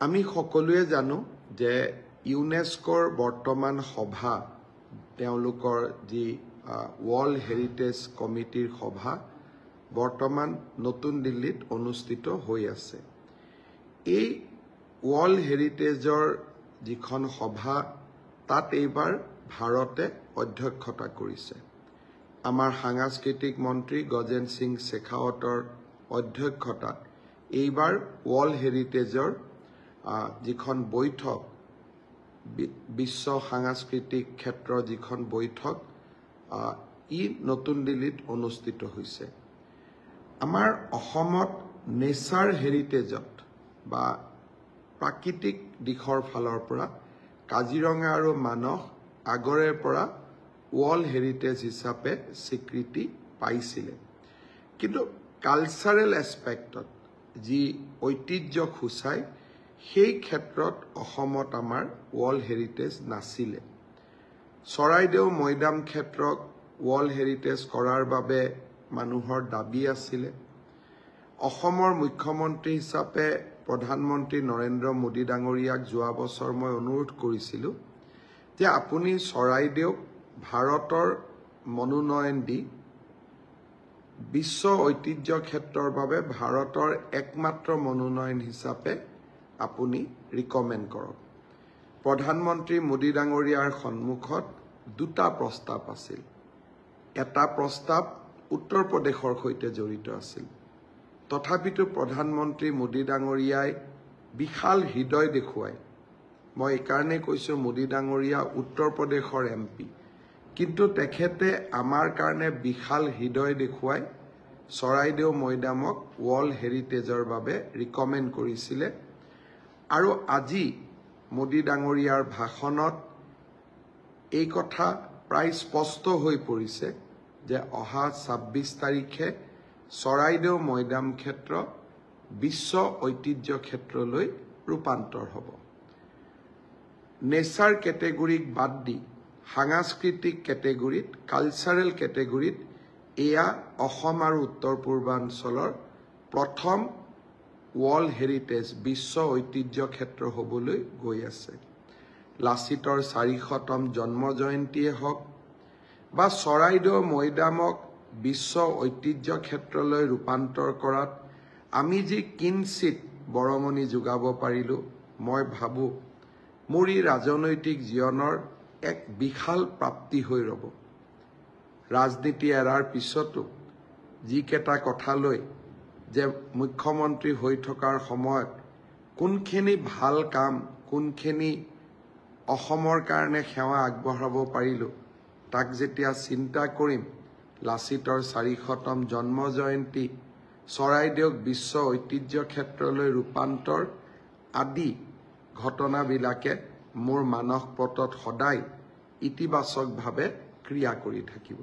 আমি সকলোৱে জানো যে ইউনেস্কোৰ বৰ্তমান সভা তেওঁলোকৰ যি ওয়াৰ্ল্ড হেৰিটেজ কমিটিৰ সভা বৰ্তমান নতুন দিল্লীত অনুষ্ঠিত হৈ আছে। এই ওয়াৰ্ল্ড হেৰিটেজৰ যিখন সভা তাত এইবাৰ ভাৰতে অধ্যক্ষতা কৰিছে। আমাৰ সাংস্কৃতিক মন্ত্ৰী গজেন সিং শেখাৱতৰ অধ্যক্ষতাত এইবাৰ ওয়াৰ্ল্ড হেৰিটেজৰ যিখন বৈঠক বিশ্ব সাংস্কৃতিক ক্ষেত্ৰৰ যিখন বৈঠক ই নতুন দিল্লীত অনুষ্ঠিত হৈছে। আমাৰ অসমত নেচাৰ হেৰিটেজত বা প্ৰাকৃতিক দিশৰ ফালৰ পৰা কাজিৰঙা আৰু মানস আগৰে পৰা ওয়াৰ্ল্ড হেৰিটেজ হিচাপে স্বীকৃতি পাইছিলে, কিন্তু কালচাৰেল এছপেক্টত যি ঐতিহ্য সূচায় সেই ক্ষেত্ৰত অসমত আমাৰ ওয়াৰ্ল্ড হেৰিটেজ নাছিলে। চৰাইদেউ মৈদাম ক্ষেত্ৰক ওয়াৰ্ল্ড হেৰিটেজ কৰাৰ বাবে মানুহৰ দাবী আছিলে। অসমৰ মুখ্যমন্ত্ৰী হিচাপে প্ৰধানমন্ত্ৰী নৰেন্দ্ৰ মোদী ডাঙৰীয়াক যোৱা বছৰ মই অনুৰোধ কৰিছিলোঁ যে আপুনি চৰাইদেউক ভাৰতৰ মনোনয়ন দি বিশ্ব ঐতিহ্য ক্ষেত্ৰৰ বাবে ভাৰতৰ একমাত্ৰ মনোনয়ন হিচাপে আপুনি ৰিকমেণ্ড কৰক। প্ৰধানমন্ত্ৰী মোদী ডাঙৰীয়াৰ সন্মুখত দুটা প্ৰস্তাৱ আছিল। এটা প্ৰস্তাৱ উত্তৰ প্ৰদেশৰ সৈতে জড়িত আছিল, তথাপিতো প্ৰধানমন্ত্ৰী মোদী ডাঙৰীয়াই বিশাল হৃদয় দেখুৱাই, মই এইকাৰণে কৈছোঁ মোদী ডাঙৰীয়া উত্তৰ প্ৰদেশৰ MP, কিন্তু তেখেতে আমাৰ কাৰণে বিশাল হৃদয় দেখুৱাই চৰাইদেউ মৈদামক ওয়াৰ্ল্ড হেৰিটেজৰ বাবে ৰিকমেণ্ড কৰিছিলে। আৰু আজি মোদী ডাঙৰীয়াৰ ভাষণত এই কথা প্ৰায় স্পষ্ট হৈ পৰিছে যে অহা ২৬ তাৰিখে চৰাইদেউ মৈদাম ক্ষেত্ৰ বিশ্ব ঐতিহ্য ক্ষেত্ৰলৈ ৰূপান্তৰ হ'ব। নেচাৰ কেটেগৰীক বাদ দি সাংস্কৃতিক কেটেগৰীত কালচাৰেল কেটেগৰীত এয়া অসম আৰু উত্তৰ পূৰ্বাঞ্চলৰ প্ৰথম ওয়াৰ্ল্ড হেৰিটেজ বিশ্ব ঐতিহ্য ক্ষেত্ৰ হ'বলৈ গৈ আছে। লাচিতৰ ৪০০তম জন্ম জয়ন্তীয়ে হওক বা চৰাইদেউ মৈদামক বিশ্ব ঐতিহ্য ক্ষেত্ৰলৈ ৰূপান্তৰ কৰাত আমি যি কিঞ্চিত বৰঙণি যোগাব পাৰিলোঁ, মই ভাবোঁ মোৰ এই ৰাজনৈতিক জীৱনৰ এক বিশাল প্ৰাপ্তি হৈ ৰ'ব। ৰাজনীতি এৰাৰ পিছতো যিকেইটা কথালৈ যে মুখ্যমন্ত্ৰী হৈ থকাৰ সময়ত কোনখিনি ভাল কাম কোনখিনি অসমৰ কাৰণে সেৱা আগবঢ়াব পাৰিলোঁ তাক যেতিয়া চিন্তা কৰিম, লাচিতৰ ৪০০তম জন্ম জয়ন্তী, চৰাইদেউক বিশ্ব ঐতিহ্য ক্ষেত্ৰলৈ ৰূপান্তৰ আদি ঘটনাবিলাকে মোৰ মানস পটত সদায় ইতিবাচকভাৱে ক্ৰিয়া কৰি থাকিব।